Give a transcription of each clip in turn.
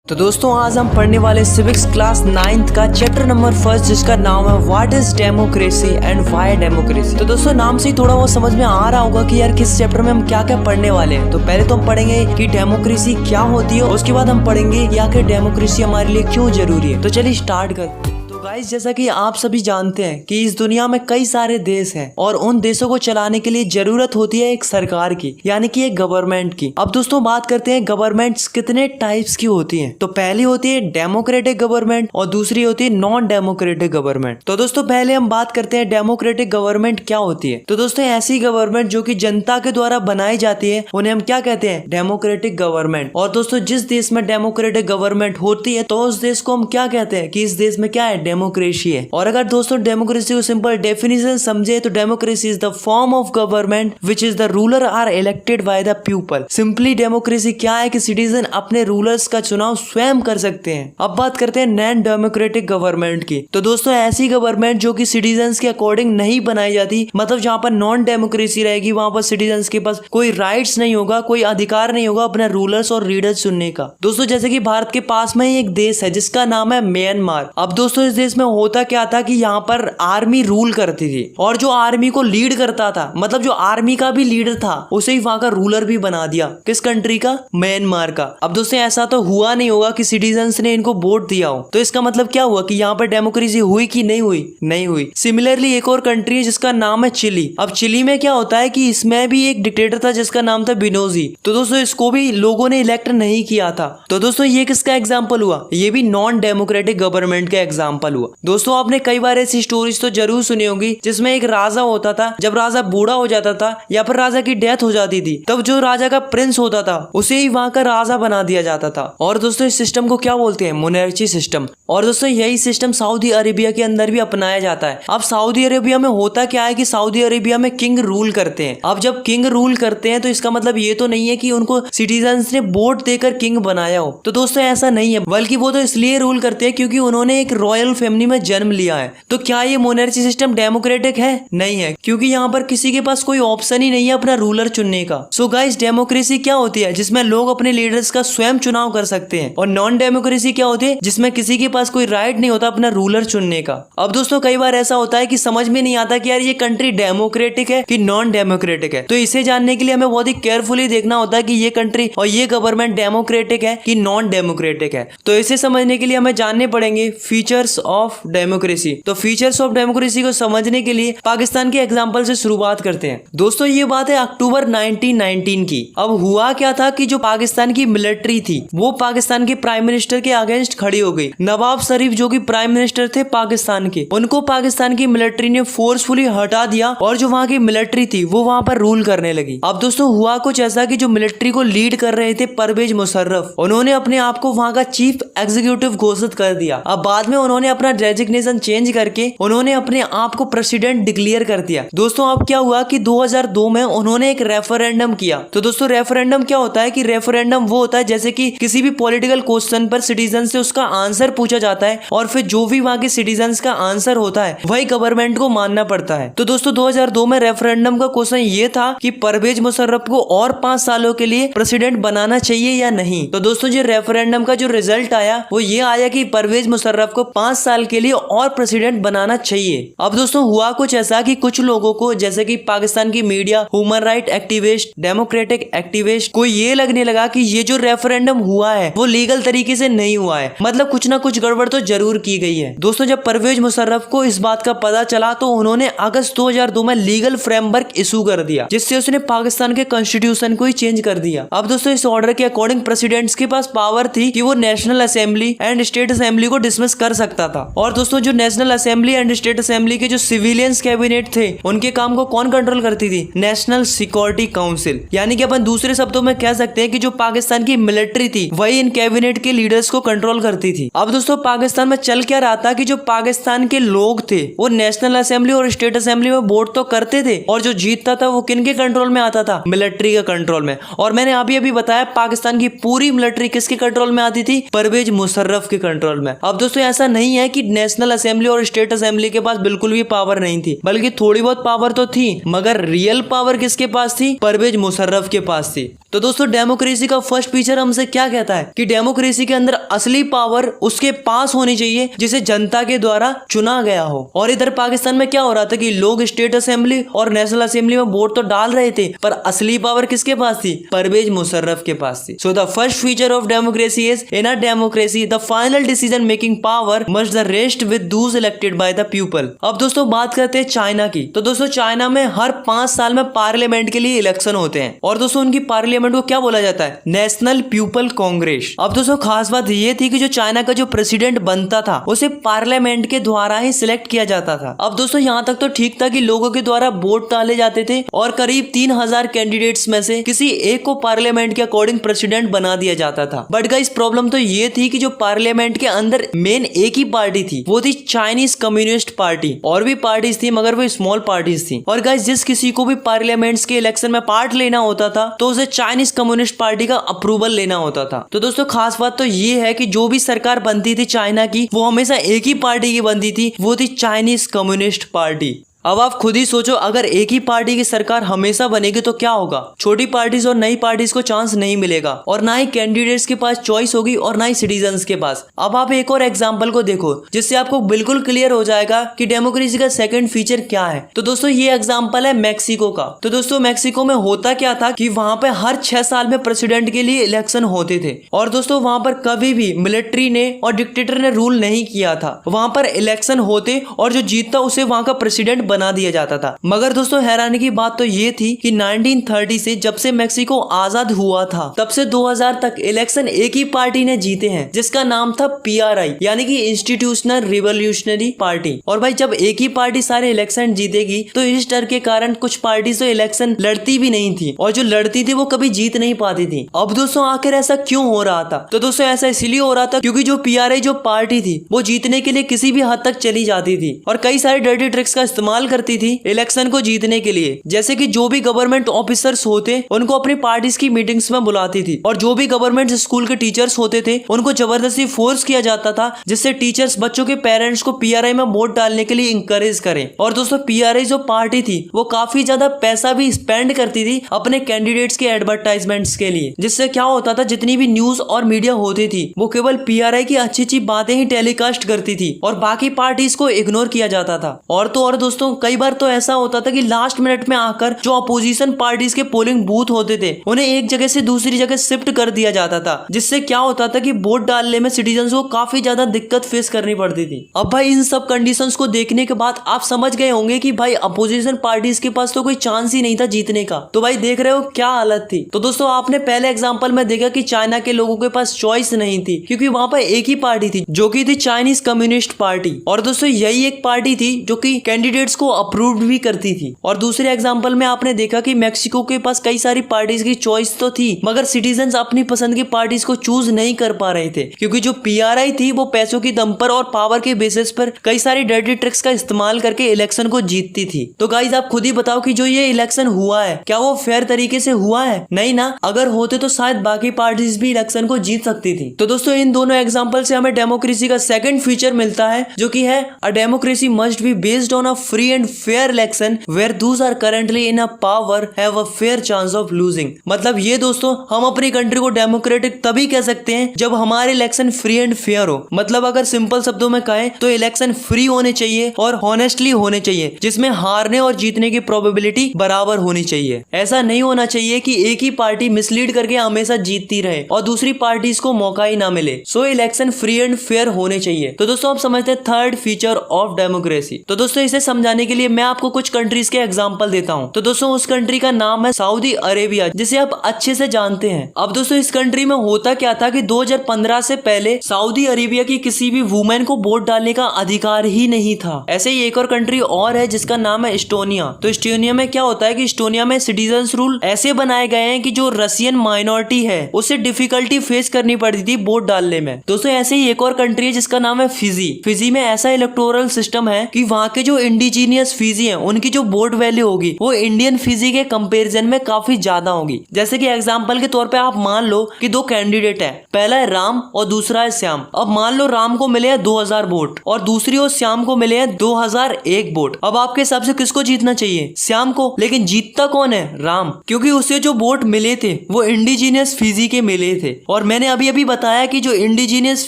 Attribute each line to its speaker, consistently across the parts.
Speaker 1: तो दोस्तों आज हम पढ़ने वाले सिविक्स क्लास 9th का चैप्टर नंबर 1 जिसका नाम है what is democracy and why democracy. तो दोस्तों नाम से ही थोड़ा वो समझ में आ रहा होगा कि यार किस चैप्टर में हम क्या क्या पढ़ने वाले हैं। तो पहले तो हम पढ़ेंगे कि डेमोक्रेसी क्या होती है, उसके बाद हम पढ़ेंगे कि आखिर डेमोक्रेसी हमारे लिए क्यों जरूरी है। तो चलिए स्टार्ट करते हैं। गाइस जैसा कि आप सभी जानते हैं कि इस दुनिया में कई सारे देश हैं और उन देशों को चलाने के लिए जरूरत होती है एक सरकार की, यानी कि एक गवर्नमेंट की। अब दोस्तों बात करते हैं गवर्नमेंट्स कितने टाइप्स की होती हैं। तो पहली होती है डेमोक्रेटिक गवर्नमेंट और दूसरी होती है नॉन डेमोक्रेटिक गवर्नमेंट। तो दोस्तों पहले हम बात करते हैं डेमोक्रेटिक गवर्नमेंट क्या होती है। तो दोस्तों ऐसी गवर्नमेंट जो कि जनता के द्वारा बनाई जाती है उन्हें हम क्या कहते हैं, डेमोक्रेटिक गवर्नमेंट। और दोस्तों जिस देश में डेमोक्रेटिक गवर्नमेंट होती है तो उस देश को हम क्या कहते हैं कि इस देश में क्या है, डेमोक्रेसी है। और अगर दोस्तों डेमोक्रेसी को सिंपल डेफिनेशन समझे तो democracy is the form of government which is the ruler are elected by the people. Simply democracy क्या है कि सिटीजन अपने रूलर्स का चुनाव स्वयं कर सकते हैं। अब बात करते हैं नॉन डेमोक्रेटिक गवर्नमेंट की। तो दोस्तों ऐसी गवर्नमेंट जो कि सिटीजन्स के अकॉर्डिंग नहीं बनाई जाती, मतलब जहां पर नॉन डेमोक्रेसी रहेगी वहां पर सिटीजन्स के पास कोई राइट्स नहीं होगा, कोई अधिकार नहीं होगा अपने रूलर्स और लीडर्स चुनने का। दोस्तों जैसे कि भारत के पास में ही एक देश है जिसका नाम है म्यांमार। अब दोस्तों इस देश में होता क्या था कि यहाँ पर आर्मी रूल करती थी और जो आर्मी को लीड करता था, मतलब जो आर्मी का भी लीडर था, उसे ही वहां का रूलर भी बना दिया। किस कंट्री का? म्यांमार का। अब दोस्तों ऐसा तो हुआ नहीं होगा कि सिटीजन्स ने इनको वोट दिया हो, तो इसका मतलब क्या हुआ कि यहाँ पर डेमोक्रेसी हुई कि नहीं हुई? नहीं हुई। सिमिलरली एक और कंट्री है जिसका नाम है चिली। अब चिली में क्या होता है कि इसमें भी एक डिक्टेटर था जिसका नाम था बिनोजी। तो दोस्तों इसको भी लोगों ने इलेक्ट नहीं किया था। तो दोस्तों ये किसका एग्जाम्पल हुआ? ये भी नॉन डेमोक्रेटिक गवर्नमेंट का एग्जाम्पल हुआ। दोस्तों आपने कई बार ऐसी स्टोरीज तो जरूर सुनी होगी जिसमें एक राजा होता था, जब राजा बूढ़ा हो जाता था या फिर राजा की डेथ हो जाती थी तब जो राजा का प्रिंस होता था उसे ही वहां का राजा बना दिया जाता था। और दोस्तों इस सिस्टम को क्या बोलते हैं? Monarchy system. और दोस्तों यही सिस्टम सऊदी अरेबिया के अंदर भी अपनाया जाता है। अब सऊदी अरेबिया में होता क्या है कि सऊदी अरेबिया में किंग रूल करते हैं। अब जब किंग रूल करते हैं तो इसका मतलब ये तो नहीं है कि उनको सिटीजन्स ने वोट देकर किंग बनाया हो। तो दोस्तों ऐसा नहीं है, बल्कि वो तो इसलिए रूल करते हैं क्योंकि उन्होंने एक रॉयल फैमिली में जन्म लिया है। तो क्या ये मोनार्ची सिस्टम डेमोक्रेटिक है? नहीं है, क्योंकि यहाँ पर किसी के पास कोई ऑप्शन ही नहीं है अपना रूलर चुनने का। सो गाइस डेमोक्रेसी क्या होती है? जिसमें लोग अपने लीडर्स का स्वयं चुनाव कर सकते हैं। और नॉन डेमोक्रेसी क्या होती है? जिसमें किसी के पास कोई राइट नहीं होता अपना रूलर चुनने का। अब दोस्तों कई बार ऐसा होता है कि समझ में नहीं आता कि यार ये कंट्री डेमोक्रेटिक है कि नॉन डेमोक्रेटिक है। तो इसे जानने के लिए हमें बहुत ही केयरफुली देखना होता है कि ये कंट्री और ये गवर्नमेंट डेमोक्रेटिक है कि नॉन डेमोक्रेटिक है। तो इसे समझने के लिए हमें जानने पड़ेंगे फीचर्स ऑफ डेमोक्रेसी। तो फीचर्स ऑफ डेमोक्रेसी को समझने के लिए पाकिस्तान के एग्जांपल से शुरुआत करते हैं। दोस्तों ये बात है अक्टूबर 1919 की। अब हुआ क्या था कि जो पाकिस्तान की मिलिट्री थी वो पाकिस्तान के प्राइम मिनिस्टर के अगेंस्ट खड़ी हो गई। नवाब शरीफ जो कि प्राइम मिनिस्टर थे पाकिस्तान के, उनको पाकिस्तान की मिलिट्री ने फोर्सफुली हटा दिया और जो वहां की मिलिट्री थी वो वहां पर रूल करने लगी। अब दोस्तों हुआ कुछ ऐसा कि जो मिलिट्री को लीड कर रहे थे परवेज मुशर्रफ, उन्होंने अपने आप को वहां का चीफ एग्जीक्यूटिव घोषित कर दिया। अब बाद में उन्होंने अपना डेजिग्नेशन चेंज करके उन्होंने अपने आप को प्रेसिडेंट डिक्लेयर कर दिया। दोस्तों अब क्या हुआ कि 2002 में उन्होंने एक रेफरेंडम किया। तो दोस्तों रेफरेंडम क्या होता है कि रेफरेंडम वो होता है जैसे कि किसी भी पॉलिटिकल क्वेश्चन पर सिटीजन से उसका आंसर पूछा जाता है और फिर जो भी वहां के सिटीजन्स का आंसर होता है वही गवर्नमेंट को मानना पड़ता है। तो दोस्तों 2002 में रेफरेंडम का क्वेश्चन ये था कि परवेज मुशर्रफ को और 5 सालों के लिए प्रेसिडेंट बनाना चाहिए या नहीं। तो दोस्तों जो रेफरेंडम का जो रिजल्ट आया वो ये आया कि परवेज मुशर्रफ को 5 साल के लिए और प्रेसिडेंट बनाना चाहिए। अब दोस्तों हुआ कुछ ऐसा कि कुछ लोगों को जैसे कि पाकिस्तान की media, human right activist, democratic activist को ये लगने लगा कि ये जो रेफरेंडम हुआ है वो लीगल तरीके से नहीं हुआ है, मतलब कुछ ना कुछ गड़बड़ तो जरूर की गई है। दोस्तों जब परवेज मुशर्रफ को इस बात का पता चला तो उन्होंने अगस्त 2002 में लीगल फ्रेमवर्क इशू कर दिया जिससे उसने पाकिस्तान के कॉन्स्टिट्यूशन को ही चेंज कर दिया। अब दोस्तों इस ऑर्डर के अकॉर्डिंग प्रेसिडेंट्स के पास पावर थी कि वो national assembly and state assembly को डिसमिस कर सकता था। और दोस्तों जो national assembly and state assembly के जो सिविलियंस कैबिनेट थे उनके काम को कौन कंट्रोल करती थी? National security council. यानी कि अपन दूसरे शब्दों में कह सकते हैं कि जो पाकिस्तान की मिलिट्री थी वही इन कैबिनेट के लीडर्स को कंट्रोल करती थी। अब दोस्तों पाकिस्तान में चल क्या रहा था कि जो पाकिस्तान के लोग थे वो नेशनल असेंबली और स्टेट असेंबली में वोट तो करते थे और जो जीतता था वो किन के कंट्रोल में आता था? मिलिट्री के कंट्रोल में। और मैंने अभी बताया पाकिस्तान की पूरी मिलिट्री किसके कंट्रोल में आती थी? परवेज मुशर्रफ के कंट्रोल में। अब दोस्तों ऐसा नहीं है कि नेशनल असेंबली और स्टेट असेंबली के पास बिल्कुल भी पावर नहीं थी, बल्कि थोड़ी बहुत पावर तो थी, मगर रियल पावर किसके पास थी? परवेज मुशर्रफ के पास थी। तो दोस्तों डेमोक्रेसी का फर्स्ट फीचर हमसे क्या कहता है कि डेमोक्रेसी के अंदर असली पावर उसके पास होनी चाहिए जिसे जनता के द्वारा चुना गया हो। और इधर पाकिस्तान में क्या हो रहा था कि लोग स्टेट असेंबली और नेशनल असेंबली में वोट तो डाल रहे थे, पर असली पावर किसके पास थी? परवेज मुशर्रफ के पास थी। So the first feature of democracy is in a democracy the final decision making power must the rest with those elected by the people. अब दोस्तों बात करते हैं चाइना की। तो दोस्तों चाइना में हर 5 साल में पार्लियामेंट के लिए इलेक्शन होते हैं और दोस्तों उनकी पार्लियामेंट को क्या बोला जाता है? National people Congress. अब दोस्तों खास बात ये थी कि जो चाइना का जो प्रेसिडेंट बनता था उसे पार्लियामेंट के द्वारा ही सिलेक्ट किया जाता था। अब दोस्तों यहाँ तक तो ठीक था कि लोगों के द्वारा वोट डाले जाते थे और करीब 3000 कैंडिडेट्स में से किसी एक को पार्लियामेंट के अकॉर्डिंग प्रेसिडेंट बना दिया जाता था। बट गाइस प्रॉब्लम तो ये थी कि जो पार्लियामेंट के अंदर मेन एक ही पार्टी थी वो थी चाइनीज कम्युनिस्ट पार्टी। और भी पार्टीज थी मगर वो स्मॉल पार्टीज थी। और गाइस जिस किसी को भी पार्लियामेंट्स के इलेक्शन में पार्ट लेना होता था तो उसे चाइनीज कम्युनिस्ट पार्टी का अप्रूवल लेना होता था। तो दोस्तों खास बात तो ये है कि जो भी सरकार बनती थी चाइना की वो हमेशा एक ही पार्टी की बनती थी, वो थी चाइनीज कम्युनिस्ट पार्टी। अब आप खुद ही सोचो अगर एक ही पार्टी की सरकार हमेशा बनेगी तो क्या होगा? छोटी पार्टीज और नई पार्टीज को चांस नहीं मिलेगा और ना ही कैंडिडेट्स के पास चॉइस होगी और ना ही सिटीजन्स के पास। अब आप एक और एग्जांपल को देखो जिससे आपको बिल्कुल क्लियर हो जाएगा कि डेमोक्रेसी का सेकंड फीचर क्या है। तो दोस्तों ये एग्जांपल है मैक्सिको का। तो दोस्तों मैक्सिको में होता क्या था कि वहां पे हर 6 साल में प्रेसिडेंट के लिए इलेक्शन होते थे और दोस्तों वहां पर कभी भी मिलिट्री ने और डिक्टेटर ने रूल नहीं किया था। वहां पर इलेक्शन होते और जो जीतता उसे वहां का प्रेसिडेंट बना दिया जाता था। मगर दोस्तों हैरानी की बात तो ये थी कि 1930 से जब से मैक्सिको आजाद हुआ था तब से 2000 तक इलेक्शन एक ही पार्टी ने जीते हैं जिसका नाम था PRI यानी कि इंस्टीट्यूशनल रिवोल्यूशनरी पार्टी। और भाई जब एक ही पार्टी सारे इलेक्शन जीतेगी तो इस डर के कारण कुछ पार्टी तो इलेक्शन लड़ती भी नहीं थी और जो लड़ती थी वो कभी जीत नहीं पाती थी। अब दोस्तों आखिर ऐसा क्यों हो रहा था? तो दोस्तों ऐसा इसलिए हो रहा था क्योंकि जो PRI जो पार्टी थी वो जीतने के लिए किसी भी हद तक चली जाती थी और कई सारे डर्टी ट्रिक्स का इस्तेमाल करती थी इलेक्शन को जीतने के लिए। जैसे कि जो भी गवर्नमेंट ऑफिसर्स होते उनको अपनी पार्टीज की मीटिंग्स में बुलाती थी और जो भी गवर्नमेंट स्कूल के टीचर्स होते थे उनको जबरदस्ती फोर्स किया जाता था जिससे टीचर्स बच्चों के पेरेंट्स को PRI में वोट डालने के लिए इंकरेज करें। और दोस्तों PRI जो पार्टी थी वो काफी ज्यादा पैसा भी स्पेंड करती थी अपने कैंडिडेट्स के एडवर्टाइजमेंट्स के लिए, जिससे क्या होता था जितनी भी न्यूज और मीडिया होती थी वो केवल PRI की अच्छी अच्छी बातें ही टेलीकास्ट करती थी और बाकी पार्टीज को इग्नोर किया जाता था। और तो और दोस्तों कई बार तो ऐसा होता था कि लास्ट मिनट में आकर जो अपोजिशन पार्टीज के पोलिंग बूथ होते थे उन्हें एक जगह से दूसरी जगह शिफ्ट कर दिया जाता था, जिससे क्या होता था कि वोट डालने में सिटीजन को काफी ज्यादा दिक्कत फेस करनी पड़ती थी। अब भाई इन सब कंडीशंस को देखने के बाद आप समझ गए होंगे कि भाई अपोजिशन पार्टीज के पास तो कोई चांस ही नहीं था जीतने का। तो भाई देख रहे हो क्या हालत थी। तो दोस्तों आपने पहले एग्जाम्पल में देखा कि चाइना के लोगों के पास चॉइस नहीं थी क्योंकि वहां पर एक ही पार्टी थी जो की थी चाइनीज कम्युनिस्ट पार्टी। और दोस्तों यही एक पार्टी थी जो की कैंडिडेट्स को अप्रूव भी करती थी। और दूसरे एग्जांपल में आपने देखा कि मैक्सिको के पास कई सारी पार्टीज की चॉइस तो थी मगर सिटीजन्स अपनी पसंद की पार्टीज को चूज नहीं कर पा रहे थे क्योंकि जो PRI थी वो पैसों की दम पर और पावर के बेसिस पर कई सारी डर्टी ट्रिक्स का इस्तेमाल करके इलेक्शन को जीतती थी। तो गाइज आप खुद ही बताओ कि जो ये इलेक्शन हुआ है क्या वो फेयर तरीके से हुआ है? नहीं ना। अगर होते तो शायद बाकी पार्टीज भी इलेक्शन को जीत सकती थी। तो दोस्तों इन दोनों एग्जाम्पल से हमें डेमोक्रेसी का सेकंड फीचर मिलता है जो कि है a democracy must be based on a free and fair election where those are currently in a power have a fair chance of losing। मतलब ये दोस्तों हम अपनी कंट्री को डेमोक्रेटिक तभी कह सकते हैं जब हमारे इलेक्शन फ्री एंड फेयर हो। मतलब अगर सिंपल शब्दों में कहें तो इलेक्शन फ्री होने चाहिए और हॉनेस्टली होने चाहिए जिसमें हारने और जीतने की प्रोबेबिलिटी बराबर होनी चाहिए। ऐसा नहीं होना चाहिए कि एक ही पार्टी मिसलीड करके हमेशा जीतती रहे और दूसरी पार्टीज को मौका ही ना मिले। सो इलेक्शन फ्री एंड फेयर होने चाहिए। तो दोस्तों आप समझते हैं थर्ड फीचर ऑफ डेमोक्रेसी। तो दोस्तों इसे समझाने के लिए मैं आपको कुछ कंट्रीज के एग्जांपल देता हूं। तो दोस्तों उस कंट्री का नाम है सऊदी अरेबिया जिसे आप अच्छे से जानते हैं। अब दोस्तों इस कंट्री में होता क्या था कि 2015 से पहले सऊदी अरेबिया की किसी भी वुमेन को वोट डालने का अधिकार ही नहीं था। ऐसे ही एक और कंट्री और है जिसका नाम है एस्टोनिया। तो एस्टोनिया में क्या होता है कि एस्टोनिया में सिटीजन्स रूल ऐसे बनाए गए हैं कि जो रशियन माइनॉरिटी है उसे डिफिकल्टी फेस करनी पड़ती थी वोट डालने में। दोस्तों ऐसे ही एक और कंट्री है जिसका नाम है फिजी। फिजी में ऐसा इलेक्टोरल सिस्टम है कि वहाँ के जो इंडिजिनियस इंडिजीनियस फीजी है उनकी जो वोट वैल्यू होगी वो इंडियन फीजी के कंपैरिजन में काफी ज्यादा होगी। जैसे कि एग्जांपल के तौर पे आप मान लो कि दो कैंडिडेट है, पहला है राम और दूसरा है श्याम। अब मान लो राम को मिले हैं 2000 वोट और दूसरी ओर श्याम को मिले हैं 2001 वोट। अब आपके हिसाब से किसको जीतना चाहिए? श्याम को। लेकिन जीतता कौन है? राम, क्योंकि उसे जो वोट मिले थे वो इंडिजीनियस फीजी के मिले थे। और मैंने अभी अभी बताया कि जो इंडिजीनियस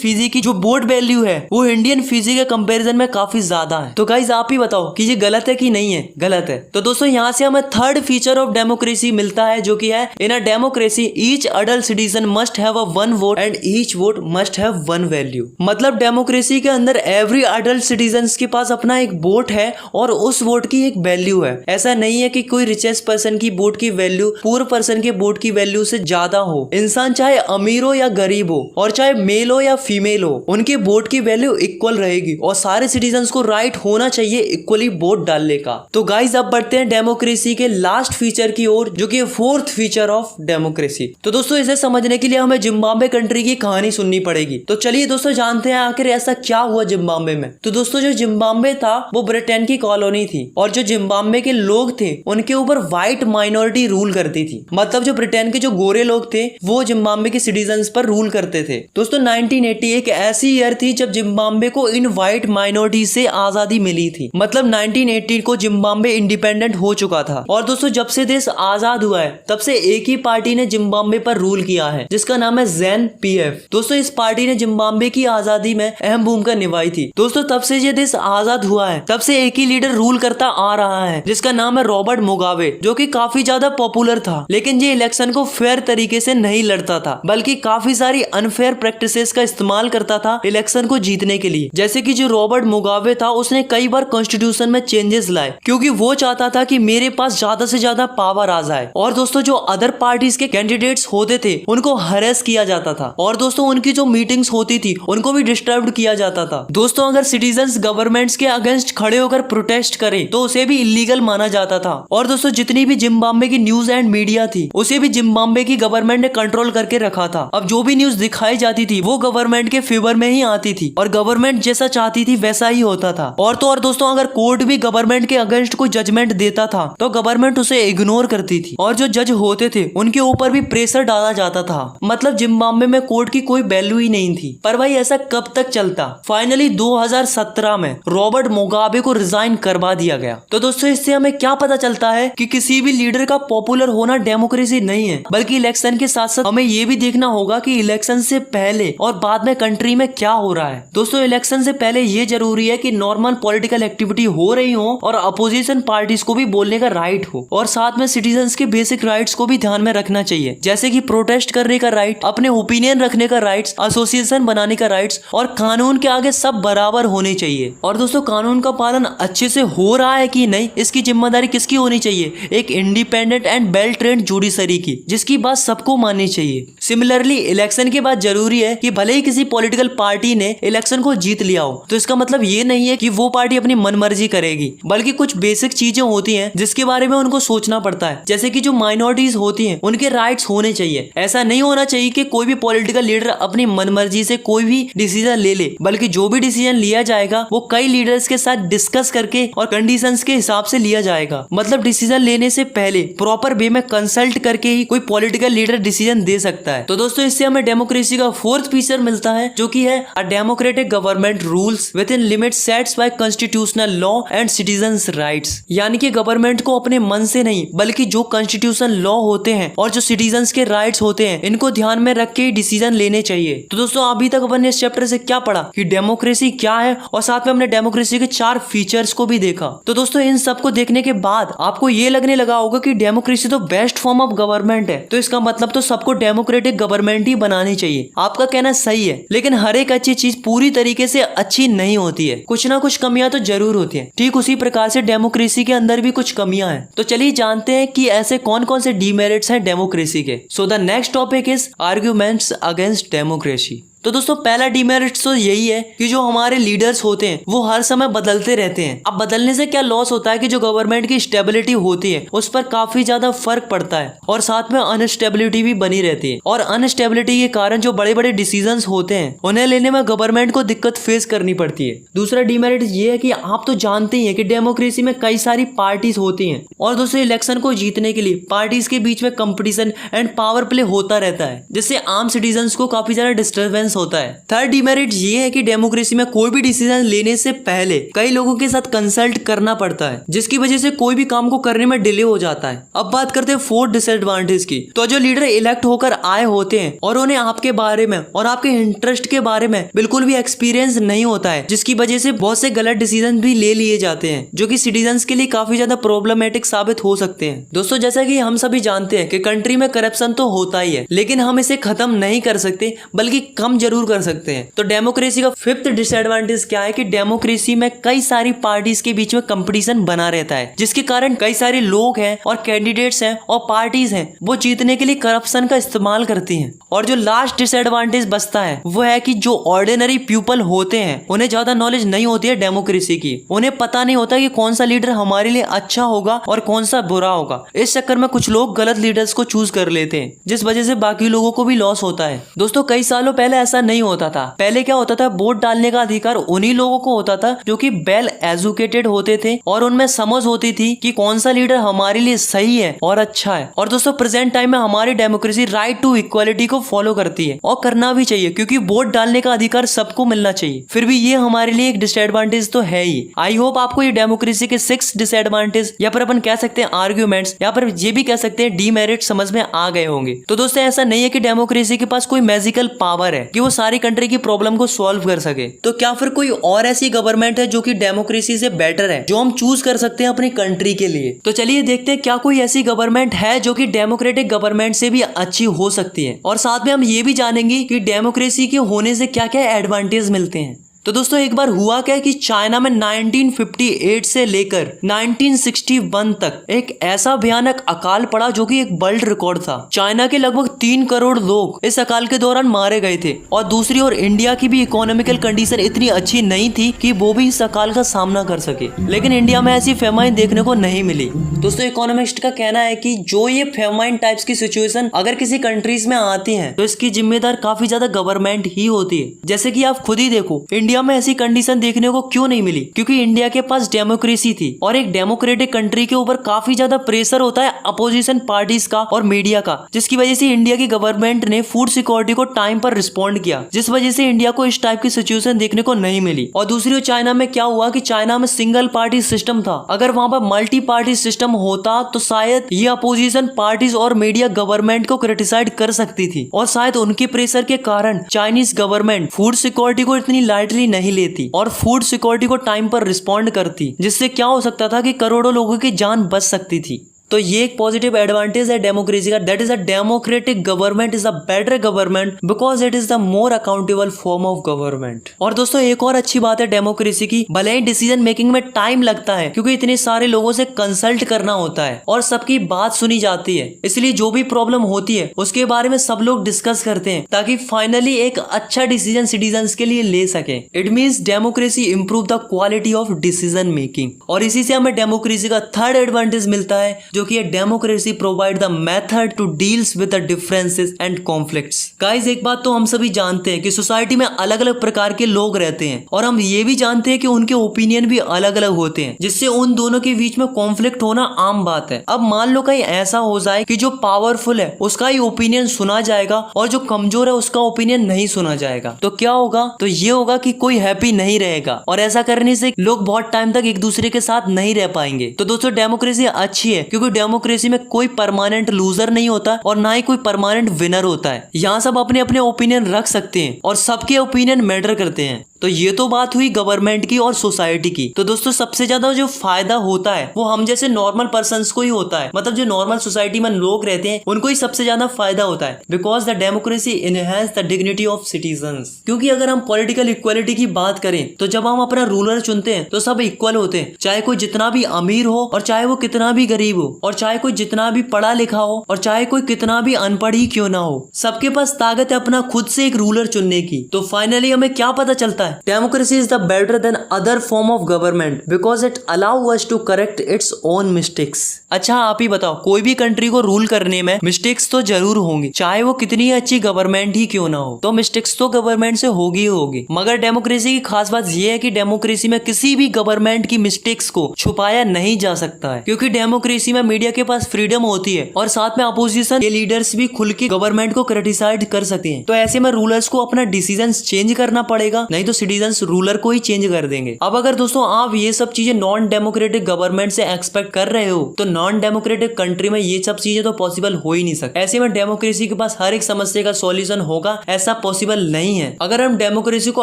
Speaker 1: फीजी की जो वोट वैल्यू है वो इंडियन फीजी के कंपैरिजन में काफी ज्यादा है। तो गाइस आप ही बताओ कि ये गलत है कि नहीं है? गलत है। तो दोस्तों यहाँ से हमें थर्ड फीचर ऑफ डेमोक्रेसी मिलता है जो कि है in a democracy each adult citizen must have a one vote and each vote must have one value. मतलब डेमोक्रेसी के अंदर एवरी अडल्ट सिटीजन के पास अपना एक वोट है और उस वोट की एक वैल्यू है। ऐसा नहीं है कि कोई रिचेस्ट पर्सन की वोट की वैल्यू पुअर पर्सन के वोट की वैल्यू से ज्यादा हो। इंसान चाहे अमीर हो या गरीब हो और चाहे मेल हो या फीमेल हो, उनके वोट की वैल्यू इक्वल रहेगी और सारे सिटीजन्स को राइट होना चाहिए इक्वली वोट डालने का। तो गाइस अब बढ़ते हैं डेमोक्रेसी के लास्ट फीचर की ओर जो कि फोर्थ फीचर ऑफ डेमोक्रेसी। तो दोस्तों इसे समझने के लिए हमें जिम्बाब्वे कंट्री की कहानी सुननी पड़ेगी। तो चलिए दोस्तों जानते हैं आखिर ऐसा क्या हुआ जिम्बाब्वे में। तो दोस्तों जो जिम्बाब्वे था वो ब्रिटेन की कॉलोनी थी और जो जिम्बाब्वे के लोग थे उनके ऊपर व्हाइट माइनॉरिटी रूल करती थी। मतलब जो ब्रिटेन के जो गोरे लोग थे वो जिम्बाब्वे के सिटीजन्स पर रूल करते थे। दोस्तों 1980 एक ऐसी ईयर थी जब जिम्बाब्वे को इन व्हाइट माइनॉरिटी से आजादी मिली थी। मतलब 1980 को जिम्बाब्वे इंडिपेंडेंट हो चुका था। और दोस्तों जब से देश आजाद हुआ है तब से एक ही पार्टी ने जिम्बाब्वे पर रूल किया है जिसका नाम है ZANU-PF। दोस्तों इस पार्टी ने जिम्बाब्वे की आजादी में अहम भूमिका निभाई थी। दोस्तों तब से ये देश आजाद हुआ है तब से एक ही लीडर रूल करता आ रहा है जिसका नाम है रॉबर्ट मुगाबे, जो कि काफी ज्यादा पॉपुलर था। लेकिन ये इलेक्शन को फेयर तरीके से नहीं लड़ता था बल्कि काफी सारी अनफेयर प्रैक्टिसेस का इस्तेमाल करता था इलेक्शन को जीतने के लिए। जैसे कि जो रॉबर्ट मुगाबे था उसने कई बार कॉन्स्टिट्यूशन में चेंजेस लाए क्योंकि वो चाहता था कि मेरे पास ज्यादा से ज्यादा पावर आ जाए। और दोस्तों जो अदर पार्टीज के कैंडिडेट्स होते थे उनको हरेस किया जाता था और दोस्तों उनकी जो मीटिंग्स होती थी उनको भी डिस्टर्ब किया जाता था। दोस्तों अगर सिटीजन्स गवर्नमेंट्स के अगेंस्ट खड़े होकर प्रोटेस्ट करें तो उसे भी इलीगल माना जाता था। और दोस्तों जितनी भी जिम्बाब्वे की न्यूज एंड मीडिया थी उसे भी जिम्बाब्वे की गवर्नमेंट ने कंट्रोल करके रखा था। अब जो भी न्यूज दिखाई जाती थी वो गवर्नमेंट के फेवर में ही आती थी और गवर्नमेंट जैसा चाहती थी वैसा ही होता था। और तो और दोस्तों अगर कोर्ट भी गवर्नमेंट के अगेंस्ट कोई जजमेंट देता था तो गवर्नमेंट उसे इग्नोर करती थी और जो जज होते थे उनके ऊपर भी प्रेशर डाला जाता था। मतलब जिम्बाब्वे में कोर्ट की कोई वैल्यू ही नहीं थी। पर भाई ऐसा कब तक चलता? फाइनली 2017 में रॉबर्ट मुगाबे को रिजाइन करवा दिया गया। तो दोस्तों इससे हमें क्या पता चलता है कि किसी भी लीडर का पॉपुलर होना डेमोक्रेसी नहीं है, बल्कि इलेक्शन के साथ साथ हमें ये भी देखना होगा कि इलेक्शन से पहले और बाद में कंट्री में क्या हो रहा है। दोस्तों इलेक्शन से पहले ये जरूरी है कि नॉर्मल पॉलिटिकल एक्टिविटी हो रही हो और अपोजिशन पार्टीज को भी बोलने का राइट हो और साथ में सिटीजन्स के बेसिक राइट्स को भी ध्यान में रखना चाहिए, जैसे कि प्रोटेस्ट करने का राइट, अपने ओपिनियन रखने का राइट्स, एसोसिएशन बनाने का राइट्स और कानून के आगे सब बराबर होने चाहिए। और दोस्तों कानून का पालन अच्छे से हो रहा है कि नहीं इसकी जिम्मेदारी किसकी होनी चाहिए? एक independent and well trained judiciary की, जिसकी बात सबको माननी चाहिए। सिमिलरली इलेक्शन के बाद जरूरी है कि भले ही किसी पॉलिटिकल पार्टी ने इलेक्शन को जीत लिया हो तो इसका मतलब ये नहीं है कि वो पार्टी अपनी मनमर्जी करेगी, बल्कि कुछ बेसिक चीजें होती हैं जिसके बारे में उनको सोचना पड़ता है। जैसे कि जो माइनॉरिटीज होती हैं उनके राइट्स होने चाहिए। ऐसा नहीं होना चाहिए कि कोई भी पॉलिटिकल लीडर अपनी मनमर्जी से कोई भी डिसीजन ले ले, बल्कि जो भी डिसीजन लिया जाएगा वो कई लीडर्स के साथ डिस्कस करके और कंडीशंस के हिसाब से लिया जाएगा। मतलब डिसीजन लेने से पहले प्रॉपर वे में कंसल्ट करके ही कोई पॉलिटिकल लीडर डिसीजन दे सकता है। तो दोस्तों इससे हमें डेमोक्रेसी का फोर्थ फीचर मिलता है जो कि है a democratic government rules within limit sets by constitutional law and citizens rights. यानी कि गवर्नमेंट को अपने मन से नहीं बल्कि जो कॉन्स्टिट्यूशन लॉ होते हैं और जो सिटीजन्स के राइट्स होते हैं इनको ध्यान में रख के डिसीजन लेने चाहिए। तो दोस्तों अभी तक अपन ने इस चैप्टर से क्या पढ़ा कि डेमोक्रेसी क्या है और साथ में हमने डेमोक्रेसी के 4 फीचर्स को भी देखा। तो दोस्तों इन सब को देखने के बाद आपको ये लगने लगा होगा कि डेमोक्रेसी तो बेस्ट फॉर्म ऑफ गवर्नमेंट है, तो इसका मतलब तो सबको डेमोक्रेटिक गवर्नमेंट ही बनानी चाहिए। आपका कहना सही है, लेकिन हर एक अच्छी चीज पूरी तरीके से अच्छी नहीं होती है, कुछ ना कुछ कमियां तो जरूर होती है। ठीक उसी प्रकार से डेमोक्रेसी के अंदर भी कुछ कमियां हैं। तो चलिए जानते हैं कि ऐसे कौन कौन से डीमेरिट्स हैं डेमोक्रेसी के। So the next topic is arguments against democracy. तो दोस्तों पहला डीमेरिट तो यही है कि जो हमारे लीडर्स होते हैं वो हर समय बदलते रहते हैं। अब बदलने से क्या लॉस होता है कि जो गवर्नमेंट की स्टेबिलिटी होती है उस पर काफी ज्यादा फर्क पड़ता है और साथ में अनस्टेबिलिटी भी बनी रहती है। और अनस्टेबिलिटी के कारण जो बड़े बड़े डिसीजंस होते हैं उन्हें लेने में गवर्नमेंट को दिक्कत फेस करनी पड़ती है। दूसरा डीमेरिट ये है कि आप तो जानते ही हैं कि डेमोक्रेसी में कई सारी पार्टीज होती हैं और दोस्तों इलेक्शन को जीतने के लिए पार्टीज के बीच में कंपटीशन एंड पावर प्ले होता रहता है, जिससे आम सिटीजन को काफी ज्यादा डिस्टर्बेंस होता है। थर्ड डीमेरिट ये है कि डेमोक्रेसी में कोई भी डिसीजन लेने से पहले कई लोगों के साथ कंसल्ट करना पड़ता है, जिसकी वजह से कोई भी काम को करने में डिले हो जाता है। अब बात करते हैं फोर्थ डिसएडवांटेज की। तो जो लीडर इलेक्ट होकर आए होते हैं और उन्हें आपके बारे में और आपके इंटरेस्ट के बारे में बिल्कुल भी एक्सपीरियंस नहीं होता है, जिसकी वजह से बहुत से गलत डिसीजन भी ले लिए जाते हैं जो कि सिटीजन के लिए काफी ज्यादा प्रॉब्लमेटिक साबित हो सकते हैं। दोस्तों जैसा कि हम सभी जानते हैं कि कंट्री में करप्शन तो होता ही है, लेकिन हम इसे खत्म नहीं कर सकते बल्कि कम जरूर कर सकते हैं। तो डेमोक्रेसी का फिफ्थ डिसएडवांटेज क्या है कि डेमोक्रेसी में कई सारी पार्टीज के बीच में कंपटीशन बना रहता है, जिसके कारण कई सारे लोग हैं और कैंडिडेट्स हैं और पार्टीज हैं वो जीतने के लिए करप्शन का इस्तेमाल करती हैं। और जो लास्ट डिसएडवांटेज बचता है वो है कि जो ऑर्डिनरी पीपल होते हैं उन्हें ज्यादा नॉलेज नहीं होती है डेमोक्रेसी की। उन्हें पता नहीं होता कि कौन सा लीडर हमारे लिए अच्छा होगा और कौन सा बुरा होगा। इस चक्कर में कुछ लोग गलत लीडर्स को चूज कर लेते हैं, जिस वजह से बाकी लोगों को भी लॉस होता है। दोस्तों कई सालों पहले ऐसा नहीं होता था। पहले क्या होता था, वोट डालने का अधिकार उन्हीं लोगों को होता था जो कि वेल एजुकेटेड होते थे और उनमें समझ होती थी कि कौन सा लीडर हमारे लिए सही है और अच्छा है। और दोस्तों प्रेजेंट टाइम में हमारी डेमोक्रेसी राइट टू इक्वालिटी को फॉलो करती है और करना भी चाहिए, क्योंकि वोट डालने का अधिकार सबको मिलना चाहिए। फिर भी ये हमारे लिए एक डिसएडवांटेज तो है ही। आई होप आपको ये डेमोक्रेसी के 6 डिसएडवांटेज या फिर अपन कह सकते हैं आर्ग्यूमेंट्स या फिर ये भी कह सकते हैं डीमेरिट समझ में आ गए होंगे। तो दोस्तों ऐसा नहीं है कि डेमोक्रेसी के पास कोई मैजिकल पावर है कि वो सारी कंट्री की प्रॉब्लम को सॉल्व कर सके। तो क्या फिर कोई और ऐसी गवर्नमेंट है जो कि डेमोक्रेसी से बेटर है, जो हम चूज कर सकते हैं अपनी कंट्री के लिए? तो चलिए देखते हैं क्या कोई ऐसी गवर्नमेंट है जो कि डेमोक्रेटिक गवर्नमेंट से भी अच्छी हो सकती है, और साथ में हम ये भी जानेंगे कि डेमोक्रेसी के होने से क्या क्या एडवांटेज मिलते हैं। तो दोस्तों एक बार हुआ क्या कि चाइना में 1958 से लेकर 1961 तक एक ऐसा भयानक अकाल पड़ा जो कि एक वर्ल्ड रिकॉर्ड था। चाइना के लगभग 3 करोड़ लोग इस अकाल के दौरान मारे गए थे। और दूसरी ओर इंडिया की भी इकोनॉमिकल कंडीशन इतनी अच्छी नहीं थी कि वो भी इस अकाल का सामना कर सके, लेकिन इंडिया में ऐसी फेमाइन देखने को नहीं मिली। दोस्तों इकोनॉमिस्ट का कहना है कि जो ये फेमाइन टाइप्स की सिचुएशन अगर किसी कंट्रीज में आती है तो इसकी जिम्मेदार काफी ज्यादा गवर्नमेंट ही होती है। जैसे कि आप खुद ही देखो इंडिया में ऐसी कंडीशन देखने को क्यों नहीं मिली, क्योंकि इंडिया के पास डेमोक्रेसी थी और एक डेमोक्रेटिक कंट्री के ऊपर काफी ज्यादा प्रेशर होता है अपोजिशन पार्टीज का और मीडिया का, जिसकी वजह से इंडिया की गवर्नमेंट ने फूड सिक्योरिटी को टाइम पर रिस्पॉन्ड किया, जिस वजह से इंडिया को इस टाइप की सिचुएशन देखने को नहीं मिली। और दूसरी ओर चाइना में क्या हुआ कि चाइना में सिंगल पार्टी सिस्टम था। अगर वहां पर मल्टी पार्टी सिस्टम होता तो शायद ये अपोजिशन पार्टीज और मीडिया गवर्नमेंट को क्रिटिसाइड कर सकती थी, और शायद उनके प्रेशर के कारण चाइनीज गवर्नमेंट फूड सिक्योरिटी को इतनी लाइटली नहीं लेती और फूड सिक्योरिटी को टाइम पर रिस्पॉन्ड करती, जिससे क्या हो सकता था कि करोड़ों लोगों की जान बच सकती थी। तो ये एक पॉजिटिव एडवांटेज है डेमोक्रेसी का, that is a democratic government is a better government because it is the more accountable form of government. और दोस्तों एक और अच्छी बात है डेमोक्रेसी की, भले ही डिसीजन मेकिंग में टाइम लगता है क्योंकि इतने सारे लोगों से कंसल्ट करना होता है और सबकी बात सुनी जाती है, इसलिए जो भी प्रॉब्लम होती है उसके बारे में सब लोग डिस्कस करते हैं ताकि फाइनली एक अच्छा डिसीजन सिटीजन के लिए ले सके। It means democracy improve the quality of decision making. और इसी से हमें डेमोक्रेसी का थर्ड एडवांटेज मिलता है जो कि democracy provide the method to deals with the differences and conflicts. Guys एक बात तो हम सभी जानते हैं कि सोसाइटी में अलग अलग प्रकार के लोग रहते हैं और हम ये भी जानते हैं कि उनके ओपिनियन भी अलग अलग होते हैं, जिससे उन दोनों के बीच में कॉन्फ्लिक्ट होना आम बात है। अब मान लो कहीं ऐसा हो जाए कि जो पावरफुल है उसका ही ओपिनियन सुना जाएगा और जो कमजोर है उसका ओपिनियन नहीं सुना जाएगा, तो क्या होगा? तो ये होगा कि कोई हैप्पी नहीं रहेगा और ऐसा करने से लोग बहुत टाइम तक एक दूसरे के साथ नहीं रह पाएंगे। तो दोस्तों डेमोक्रेसी अच्छी है क्योंकि डेमोक्रेसी में कोई परमानेंट लूजर नहीं होता और ना ही कोई परमानेंट विनर होता है। यहाँ सब अपने अपने ओपिनियन रख सकते हैं और सबके ओपिनियन मैटर करते हैं। तो ये तो बात हुई गवर्नमेंट की और सोसाइटी की। तो दोस्तों सबसे ज्यादा जो फायदा होता है वो हम जैसे नॉर्मल पर्संस को ही होता है, मतलब जो नॉर्मल सोसाइटी में लोग रहते हैं उनको ही सबसे ज्यादा फायदा होता है। Because the democracy enhance the dignity of citizens. क्योंकि अगर हम पॉलिटिकल इक्वालिटी की बात करें तो जब हम अपना रूलर चुनते हैं तो सब इक्वल होते हैं, चाहे कोई जितना भी अमीर हो और चाहे वो कितना भी गरीब हो, और चाहे कोई जितना भी पढ़ा लिखा हो और चाहे कोई कितना भी अनपढ़ ही क्यों ना हो, सबके पास ताकत है अपना खुद से एक रूलर चुनने की। तो फाइनली हमें क्या पता चलता है, democracy is the better than other form of government because it allow us to correct its own mistakes. अच्छा आप ही बताओ, कोई भी कंट्री को रूल करने में मिस्टेक्स तो जरूर होंगी, चाहे वो कितनी अच्छी गवर्नमेंट ही क्यों ना हो, तो मिस्टेक्स तो गवर्नमेंट से होगी ही होगी। मगर डेमोक्रेसी की खास बात यह है कि डेमोक्रेसी में किसी भी गवर्नमेंट की मिस्टेक्स को छुपाया नहीं जा सकता है, क्योंकि डेमोक्रेसी में मीडिया के पास फ्रीडम होती है और साथ में अपोजिशन के लीडर्स भी खुल के गवर्नमेंट को क्रिटिसाइज कर सकते हैं। तो ऐसे में रूलर्स को अपना डिसीजन चेंज करना पड़ेगा, नहीं तो सिटीजंस रूलर को ही चेंज कर देंगे। अब अगर दोस्तों आप ये सब चीजें नॉन डेमोक्रेटिक गवर्नमेंट से एक्सपेक्ट कर रहे हो तो नॉन डेमोक्रेटिक कंट्री में ये सब चीजें तो पॉसिबल हो ही नहीं सकती। ऐसे में डेमोक्रेसी के पास हर एक समस्या का सॉल्यूशन होगा ऐसा पॉसिबल नहीं है। अगर हम डेमोक्रेसी को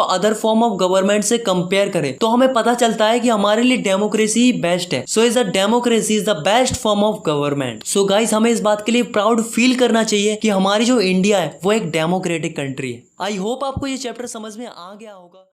Speaker 1: अदर फॉर्म ऑफ गवर्नमेंट से कंपेयर करें तो हमें पता चलता है कि हमारे लिए डेमोक्रेसी ही बेस्ट है। So is the democracy is the best form of government. So guys हमें इस बात के लिए प्राउड फील करना चाहिए कि हमारी जो इंडिया है वो एक डेमोक्रेटिक कंट्री है। आई होप आपको ये चैप्टर समझ में आ गया होगा।